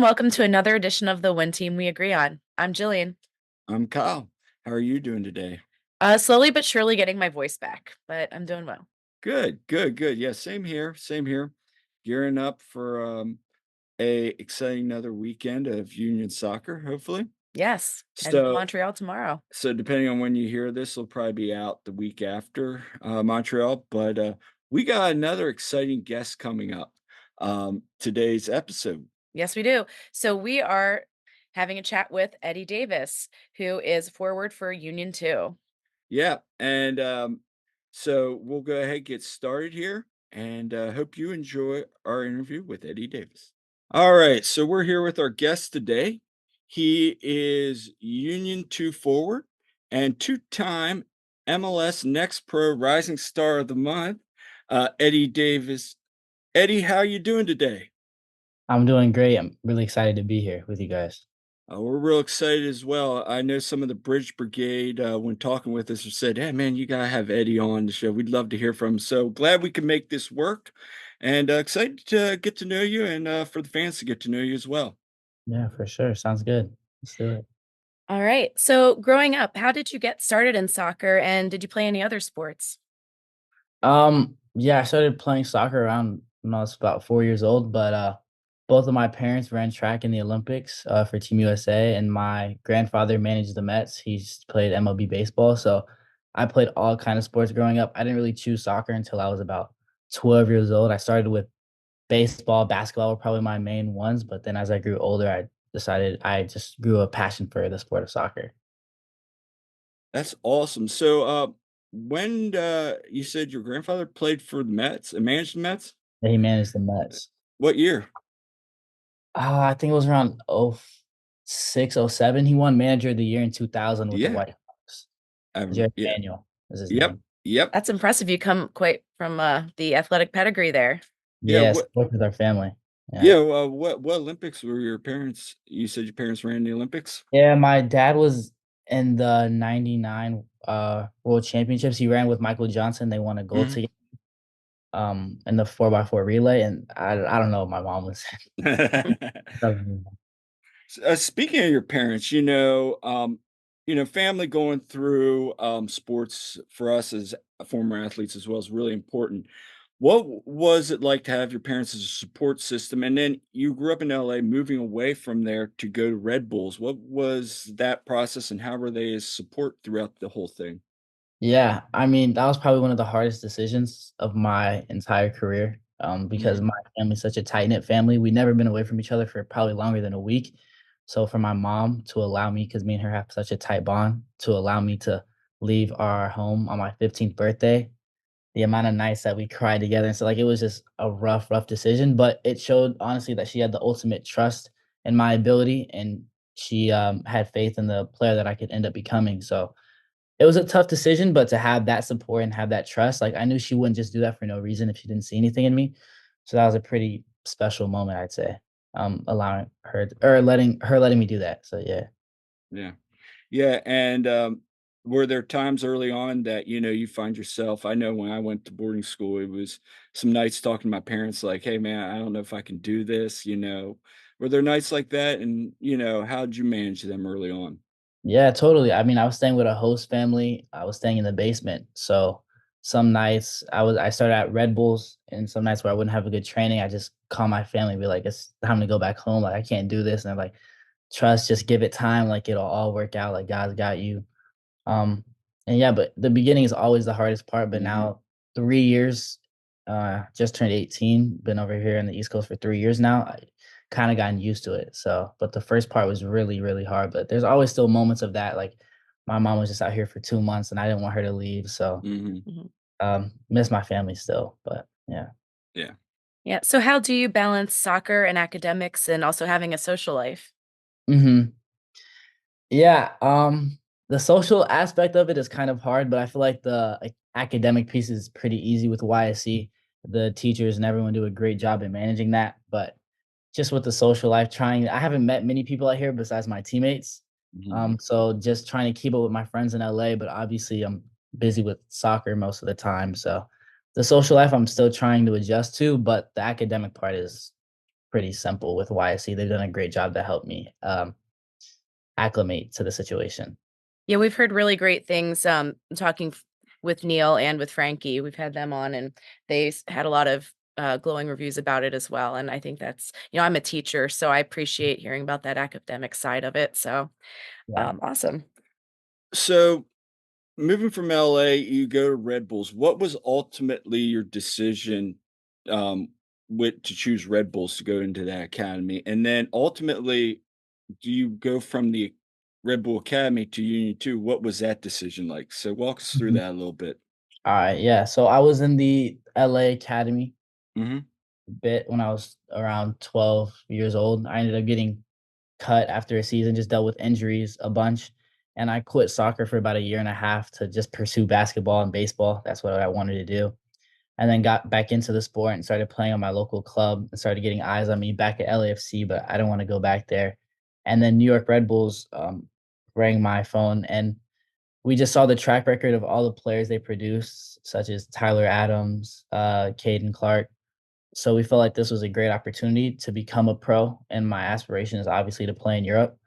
and welcome to another edition of the One Team We Agree On. I'm Jillian. I'm Kyle. How are you doing today? Slowly but surely getting my voice back, but I'm doing well. Good, good, good. Yeah, same here, same here. Gearing up for a exciting another weekend of Union soccer, hopefully. Yes, heading to So, Montreal tomorrow. so depending on when you hear this, will probably be out the week after Montreal. But we got another exciting guest coming up. Today's episode. Yes, we do. So we are having a chat with Eddy Davis, who is forward for Union 2. Yeah, and so we'll go ahead and get started here, and hope you enjoy our interview with Eddy Davis. All right, so we're here with our guest today. He is Union 2 forward and two-time MLS Next Pro Rising Star of the Month, Eddy Davis. Eddie, how you doing today? I'm doing great. I'm really excited to be here with you guys. We're real excited as well. I know some of the Bridge Brigade, when talking with us, have said, "Hey, man, you gotta have Eddie on the show. We'd love to hear from him." So glad we can make this work, and excited to get to know you, and for the fans to get to know you as well. Yeah, for sure. Sounds good. Let's do it. All right. So growing up, how did you get started in soccer and did you play any other sports? Yeah, I started playing soccer around when I was about 4 years old, but both of my parents ran track in the Olympics for Team USA, and my grandfather managed the Mets. He's played MLB baseball, so I played all kind of sports growing up. I didn't really choose soccer until I was about 12 years old. I started with baseball, basketball were probably my main ones, but then as I grew older, I decided I just grew a passion for the sport of soccer. That's awesome. So, when you said your grandfather played for the Mets and managed the Mets, He managed the Mets. what year? I think it was around '06, '07. He won Manager of the Year in 2000 with the Yeah, White Sox. Jerry yeah, Daniel is his yep, name. yep, That's impressive. You come quite from the athletic pedigree there. yeah. Yeah, sports with our family. Yeah. Yeah, what Olympics were your parents? You said your parents ran the Olympics. Yeah, my dad was in the '99 World Championships. He ran with Michael Johnson. They won a gold Mhm. together in the 4x4 relay, and I don't know what my mom was. Speaking of your parents, family going through sports for us as former athletes as well is really important. What was it like to have your parents as a support system? And then you grew up in LA, moving away from there to go to Red Bulls. What was that process and how were they as support throughout the whole thing? Yeah, I mean, that was probably one of the hardest decisions of my entire career, because Mhm. my family's such a tight-knit family. We never been away from each other for probably longer than a week. So for my mom to allow me, because me and her have such a tight bond, to allow me to leave our home on my 15th birthday, the amount of nights that we cried together, and so, like, it was just a rough, rough decision, but it showed, honestly, that she had the ultimate trust in my ability, and she, had faith in the player that I could end up becoming. So it was a tough decision, but to have that support and have that trust, like, I knew she wouldn't just do that for no reason if she didn't see anything in me. So that was a pretty special moment, I'd say, allowing her or letting me do that. So yeah. Yeah. Yeah, and, were there times early on that, you find yourself I know when I went to boarding school, it was some nights talking to my parents like, "Hey, man, I don't know if I can do this," you know? Were there nights like that? And, how'd you manage them early on? Yeah, totally. I mean, I was staying with a host family. I was staying in the basement. So some nights I started at Red Bulls, and some nights where I wouldn't have a good training, I just call my family, be like, it's time to go back home. Like, I can't do this. And they're like, trust, just give it time, like it'll all work out, like God's got you. Um, and yeah, but the beginning is always the hardest part. But Mhm. now 3 years, just turned 18, been over here in the East Coast for 3 years now. I kind of gotten used to it. So, but the first part was really, really hard. But there's always still moments of that. Like my mom was just out here for 2 months and I didn't want her to leave. So Mhm. Mhm. miss my family still. But yeah. Yeah. Yeah. So how do you balance soccer and academics and also having a social life? hmm Yeah. The social aspect of it is kind of hard, but I feel like the academic piece is pretty easy with YSC. The teachers and everyone do a great job in managing that. But just with the social life, I haven't met many people out here besides my teammates. Mhm. So just trying to keep up with my friends in LA, but obviously I'm busy with soccer most of the time. So the social life I'm still trying to adjust to, but the academic part is pretty simple with YSC. They've done a great job to help me acclimate to the situation. Yeah, we've heard really great things, talking with Neil and with Frankie. We've had them on, and had a lot of glowing reviews about it as well. And I think that's, I'm a teacher, so I appreciate hearing about that academic side of it. So Yeah. awesome. So, moving from LA, you go to Red Bulls. What was ultimately your decision um, with to choose Red Bulls to go into that academy? And then ultimately, do you go from the Red Bull Academy to Union 2? What was that decision like? So walk us through Mhm. that a little bit. All right. Yeah. So I was in the LA Academy Mhm. bit when I was around 12 years old. I ended up getting cut after a season, just dealt with injuries a bunch. And I quit soccer for about a year and a half to just pursue basketball and baseball. That's what I wanted to do. And then got back into the sport and started playing on my local club and started getting eyes on me back at LAFC, but I don't want to go back there. And then New York Red Bulls rang my phone, and we just saw the track record of all the players they produce, such as Tyler Adams, Caden Clark. So we felt like this was a great opportunity to become a pro, and my aspiration is obviously to play in Europe.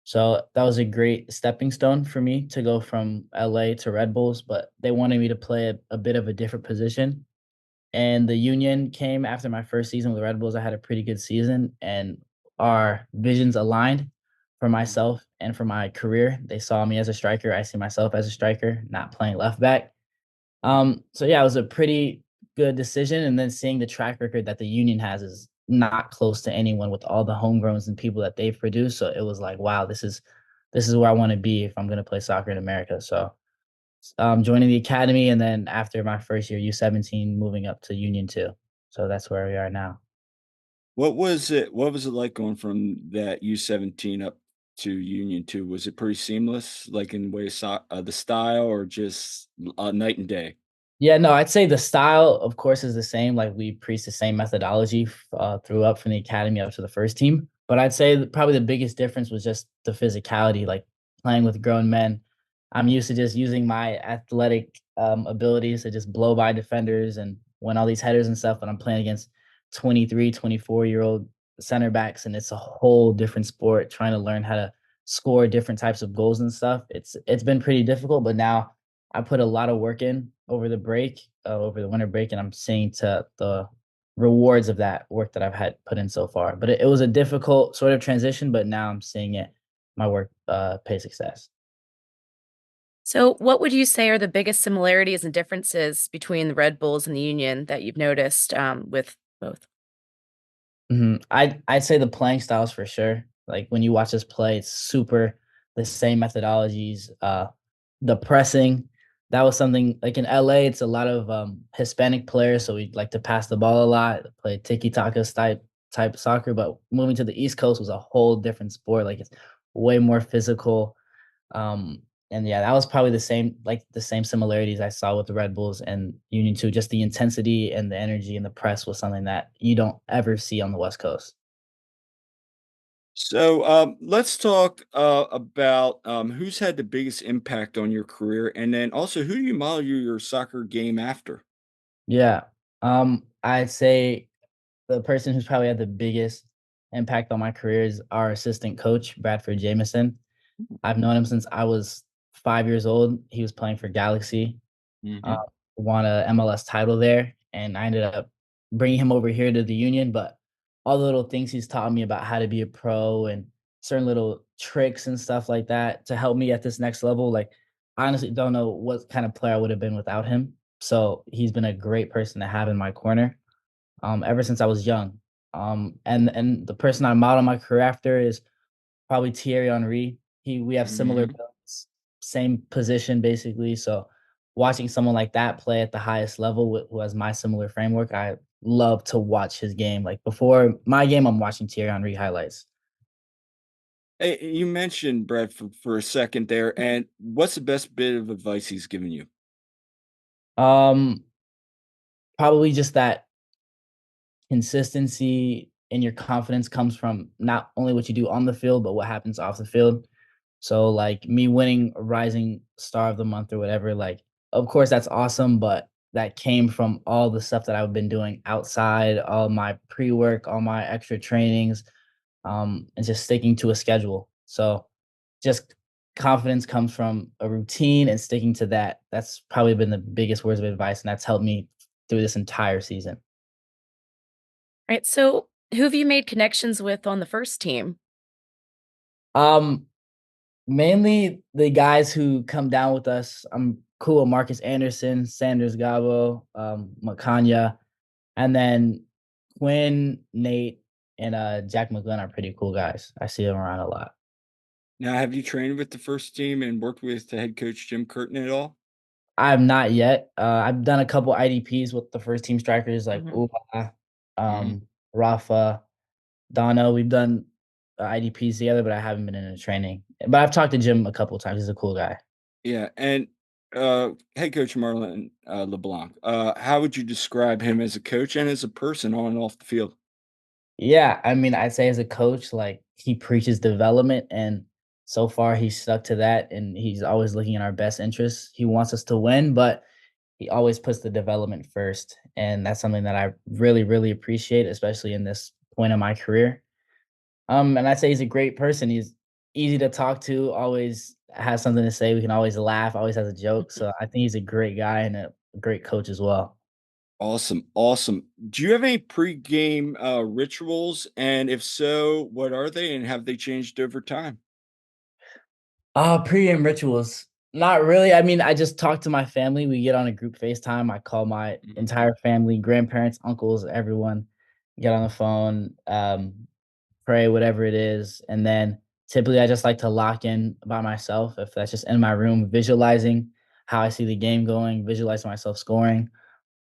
So that was a great stepping stone for me to go from LA to Red Bulls, but they wanted me to play a bit of a different position. And the union came after my first season with the Red Bulls. I had a pretty good season, and our visions aligned for myself and for my career. They saw me as a striker. I see myself as a striker, not playing left back. So yeah, it was a pretty good decision. And then seeing the track record that the union has is not close to anyone with all the homegrowns and people that they've produced. So it was like, wow, this is where I want to be if I'm going to play soccer in America. So joining the academy, and then after my first year, U17, moving up to Union 2. So that's where we are now. What was it like going from that U17 up to Union 2? Was it pretty seamless, like in way the style, or just night and day? Yeah, no, I'd say the style, of course, is the same. Like we preach the same methodology through up from the academy up to the first team. But I'd say probably the biggest difference was just the physicality, like playing with grown men. I'm used to just using my athletic abilities to just blow by defenders and win all these headers and stuff. But I'm playing against 23, 24-year-old center backs, and it's a whole different sport trying to learn how to score different types of goals and stuff. It's been pretty difficult, but now I put a lot of work in over the break, over the winter break, and I'm seeing to the rewards of that work that I've had put in so far. But it was a difficult sort of transition, but now I'm seeing it, my work pay success. So, what would you say are the biggest similarities and differences between the Red Bulls and the Union that you've noticed with both? I'd say the playing styles for sure. Like when you watch us play, it's super the same methodologies. The pressing, that was something like in LA. It's a lot of Hispanic players, so we like to pass the ball a lot, play tiki taka type soccer. But moving to the East Coast was a whole different sport. Like it's way more physical. Um, and yeah, that was probably the same similarities I saw with the Red Bulls and Union 2. Just the intensity and the energy and the press was something that you don't ever see on the West Coast. So let's talk about who's had the biggest impact on your career, and then also who do you model your soccer game after? Yeah. I'd say the person who's probably had the biggest impact on my career is our assistant coach, Bradford Jameson. I've known him since I was 5 years old. He was playing for Galaxy, uh, Hmm. won a MLS title there, and I ended up bringing him over here to the Union. But all the little things he's taught me about how to be a pro and certain little tricks and stuff like that to help me at this next level. Like, I honestly don't know what kind of player I would have been without him. So he's been a great person to have in my corner ever since I was young. And the person I model my career after is probably Thierry Henry. We have similar Hmm. builds, same position basically. So watching someone like that play at the highest level who has my similar framework, I love to watch his game. Like before my game, I'm watching Thierry Henry highlights. Hey, you mentioned Brett for a second there, and what's the best bit of advice he's given you? Um, Probably just that consistency and your confidence comes from not only what you do on the field, but what happens off the field. So like me winning a rising star of the month or whatever, like of course that's awesome, but that came from all the stuff that I've been doing outside, all my pre-work, all my extra trainings, and just sticking to a schedule. So just confidence comes from a routine and sticking to that. That's probably been the biggest words of advice, and that's helped me through this entire season. Right. So, who have you made connections with on the first team? Um, Mainly the guys who come down with us. I'm cool with Marcus Anderson, Sanders Gabo, Makanya, and then Quinn, Nate, and Jack McGlynn are pretty cool guys. I see them around a lot. Now, have you trained with the first team and worked with the head coach Jim Curtin at all? I've not yet. I've done a couple IDPs with the first team strikers like Mhm. Uba, Mhm. Rafa, Dono. We've done IDPs together, but I haven't been in a training. But I've talked to Jim a couple times. He's a cool guy. Yeah, and head coach Marlon LeBlanc. How would you describe him as a coach and as a person on and off the field? Yeah, I mean, I'd say as a coach, like he preaches development, and so far he's stuck to that, and he's always looking in our best interests. He wants us to win, but he always puts the development first, and that's something that I really, really appreciate, especially in this point of my career. And I'd say he's a great person. He's easy to talk to, always has something to say. We can always laugh, always has a joke. So I think he's a great guy and a great coach as well. Awesome, awesome. Do you have any pregame rituals? And if so, what are they and have they changed over time? Pregame rituals. Not really. I mean, I just talk to my family. We get on a group FaceTime. I call my Mhm. entire family, grandparents, uncles, everyone, get on the phone, pray, whatever it is. And then typically I just like to lock in by myself. If that's just in my room, visualizing how I see the game going, visualizing myself scoring.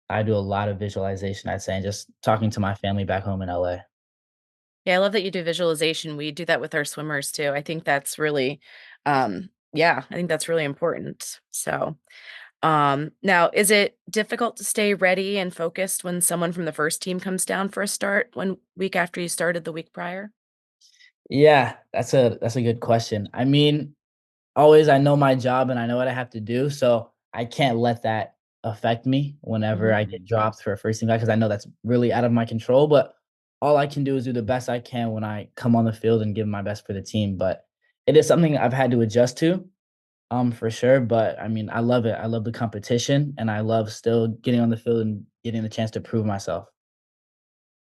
I do a lot of visualization, I'd say, and just talking to my family back home in LA. Yeah, I love that you do visualization. We do that with our swimmers too. I think that's really, yeah, I think that's really important. So, now is it difficult to stay ready and focused when someone from the first team comes down for a start 1 week after you started the week prior? Yeah, that's a good question. I mean, always I know my job and I know what I have to do, so I can't let that affect me whenever Mhm. I get dropped for a first team guy because I know that's really out of my control. But all I can do is do the best I can when I come on the field and give my best for the team. But it is something I've had to adjust to, for sure. But I mean, I love it. I love the competition and I love still getting on the field and getting the chance to prove myself.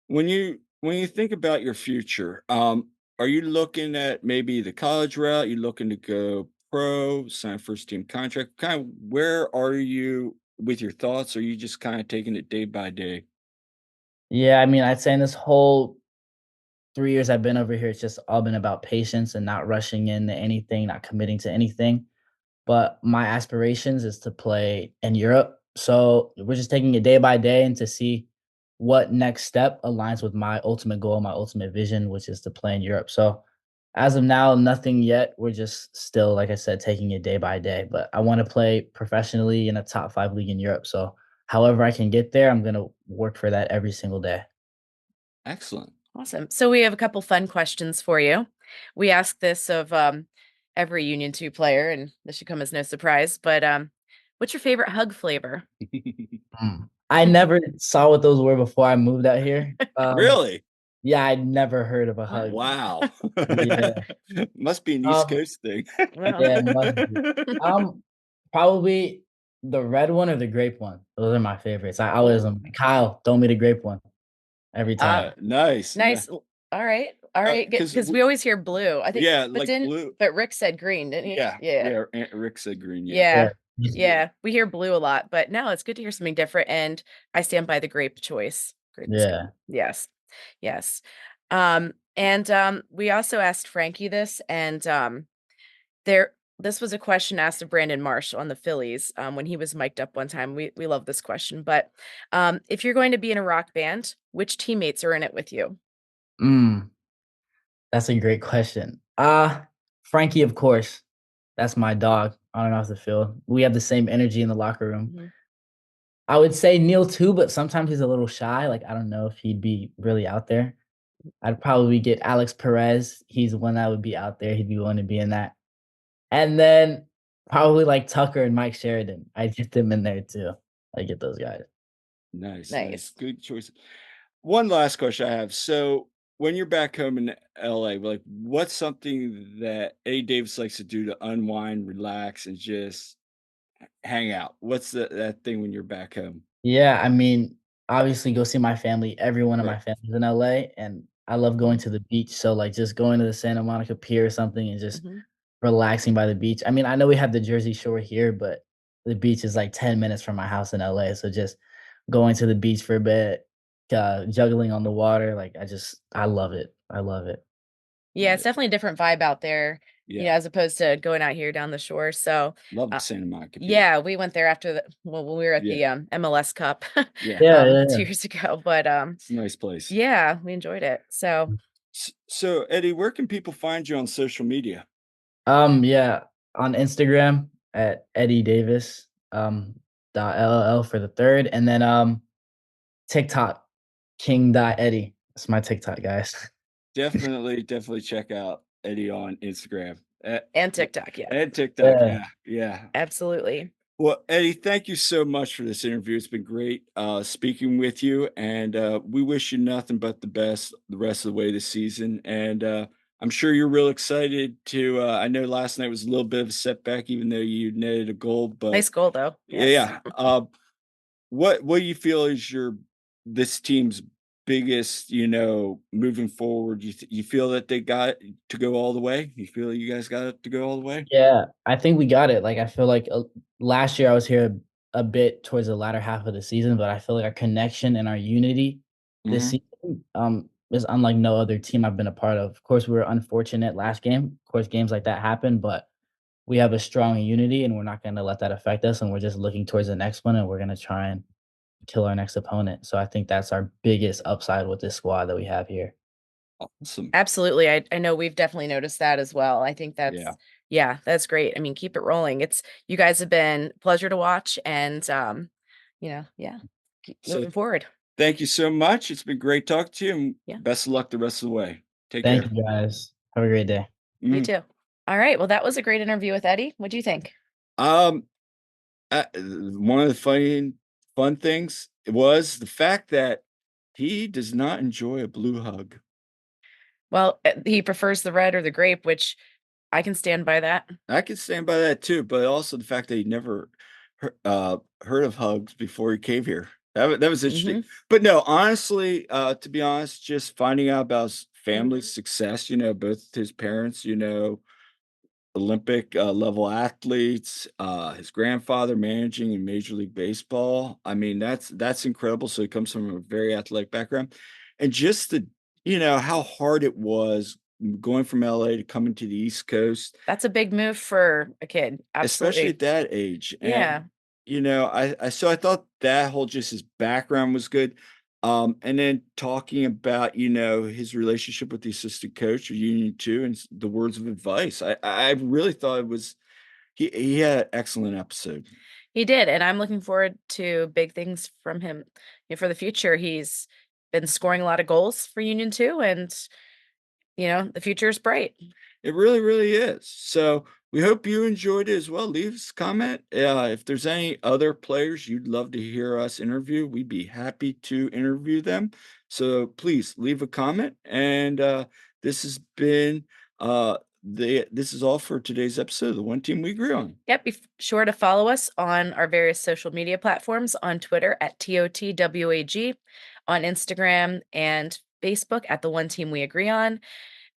When you think about your future, are you looking at maybe the college route? You looking to go pro, sign first team contract? Kind of where are you with your thoughts? Are you just kind of taking it day by day? Yeah, I mean, I'd say in this whole 3 years I've been over here, it's just all been about patience and not rushing into anything, not committing to anything. But my aspirations is to play in Europe. So we're just taking it day by day and to see what next step aligns with my ultimate goal, my ultimate vision, which is to play in Europe. So as of now, nothing yet. We're just still, like I said, taking it day by day. But I want to play professionally in a top 5 league in Europe. So however I can get there, I'm gonna work for that every single day. Excellent. Awesome. So we have a couple fun questions for you. We ask this of every Union 2 player, and this should come as no surprise, but what's your favorite hug flavor? I never saw what those were before I moved out here. Really? Yeah, I'd never heard of a What? hug. Wow. Yeah. Must be an East Um, Coast thing. Well, yeah, it must be. Um, Probably the red one or the grape one. Those are my favorites. I always Oh, am Kyle, throw me the grape one every time. nice. nice. All right. All right. Because Because we always hear blue. I think, yeah, but like didn't, blue. but Rick said green, didn't he? Yeah, Yeah. yeah. Rick said green. Yeah, Yeah. Yeah. Yeah. We hear blue a lot, but no, it's good to hear something different. And I stand by the grape choice. Grape's good. Yeah. Yes. Yes. And we also asked Frankie this, and there this was a question asked of Brandon Marsh on the Phillies when he was mic'd up one time. We love this question, but if you're going to be in a rock band, which teammates are in it with you? Mm, that's a great question. Frankie, of course. That's my dog on and off the field. We have the same energy in the locker room. Mhm. I would say Neil too, but sometimes he's a little shy. Like I don't know if he'd be really out there. I'd probably get Alex Perez. He's the one that would be out there. He'd be willing to be in that. And then probably like Tucker and Mike Sheridan. I'd get them in there too. I get those guys. Nice, nice. Nice. Good choice. One last question I have. So when you're back home in LA, like what's something that Eddie Davis likes to do to unwind, relax, and just hang out? What's that thing when you're back home? Yeah, I mean, obviously go see my family. Every one of Right. my family's in LA, and I love going to the beach. So like just going to the Santa Monica Pier or something and just Mhm. relaxing by the beach. I mean, I know we have the Jersey Shore here, but the beach is like 10 minutes from my house in LA. So just going to the beach for a bit, juggling on the water, like I love it. I love it. Yeah, it's definitely a different vibe out there, Yeah. as opposed to going out here down the shore. So, Love the uh, Santa Monica Pier. yeah, we went there after when we were at Yeah. the MLS Cup Yeah. Yeah, yeah, 2 yeah. years ago. But It's a nice place. yeah, we enjoyed it. So So Eddie, where can people find you on social media? Yeah, on Instagram at Eddy Davis, dot LLL for the third, and then TikTok, King dot Eddie. That's my TikTok, guys. Definitely check out Eddie on Instagram. and TikTok, yeah, And TikTok. Yeah, Yeah. Yeah. absolutely. Well, Eddie, thank you so much for this interview. It's been great speaking with you, and we wish you nothing but the best the rest of the way this season. And I'm sure you're real excited to. I know last night was a little bit of a setback, even though you netted a goal. But Nice goal though. Yes. yeah, what do you feel is your this team's biggest, moving forward? You feel that they got to go all the way? You feel you guys got it to go all the way? yeah, I think we got it. Like, I feel like last year I was here a bit towards the latter half of the season, but I feel like our connection and our unity this Hmm. season is unlike no other team I've been a part of. Of course, we were unfortunate last game. Of course, games like that happen, but we have a strong unity and we're not going to let that affect us. And we're just looking towards the next one and we're going to try and kill our next opponent. So I think that's our biggest upside with this squad that we have here. Awesome. Absolutely. I know we've definitely noticed that as well. I think Yeah. yeah, that's great. I mean, keep it rolling. You guys have been a pleasure to watch and yeah, keep So moving forward. thank you so much. It's been great talking to you, and Yeah, best of luck the rest of the way. Take Thank care. you guys. Have a great day. you Mhm. too. All right. Well, that was a great interview with Eddie. What do you think? Um, one of the fun things was the fact that he does not enjoy a blue hug. Well, he prefers the red or the grape, which I can stand by that. I can stand by that too, but also the fact that he never heard of hugs before he came here. That was interesting. Hmm. But no, honestly, to be honest, just finding out about his family's Hmm. success, both his parents, Olympic level athletes, his grandfather managing in Major League Baseball. I mean, that's incredible. So he comes from a very athletic background. And just how hard it was going from LA to coming to the East Coast, That's a big move for a kid. especially Absolutely. at that age. And Yeah. I thought that whole just his background was good. And then talking about, his relationship with the assistant coach of Union 2 and the words of advice. I really thought it was he had an excellent episode. He did, and I'm looking forward to big things from him, for the future. He's been scoring a lot of goals for Union 2, and, the future is bright. It really, really is. So we hope you enjoyed it as well. Leave us a comment. If there's any other players you'd love to hear us interview, we'd be happy to interview them. So please leave a comment. And this has been this is all for today's episode of the One Team We Agree On. Yep, be sure to follow us on our various social media platforms, on Twitter at TOTWAG, on Instagram and Facebook at The One Team We Agree On,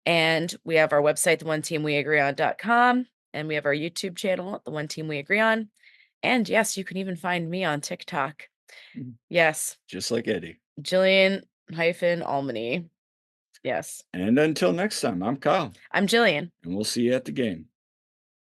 and we have our website, theoneteamweagreeon.com, and we have our YouTube channel, The One Team We Agree On. And yes, you can even find me on TikTok. Mhm. Yes, Just like Eddie. Jillian-Albany. Yes. And until next time, I'm Kyle, I'm Jillian. and we'll see you at the game.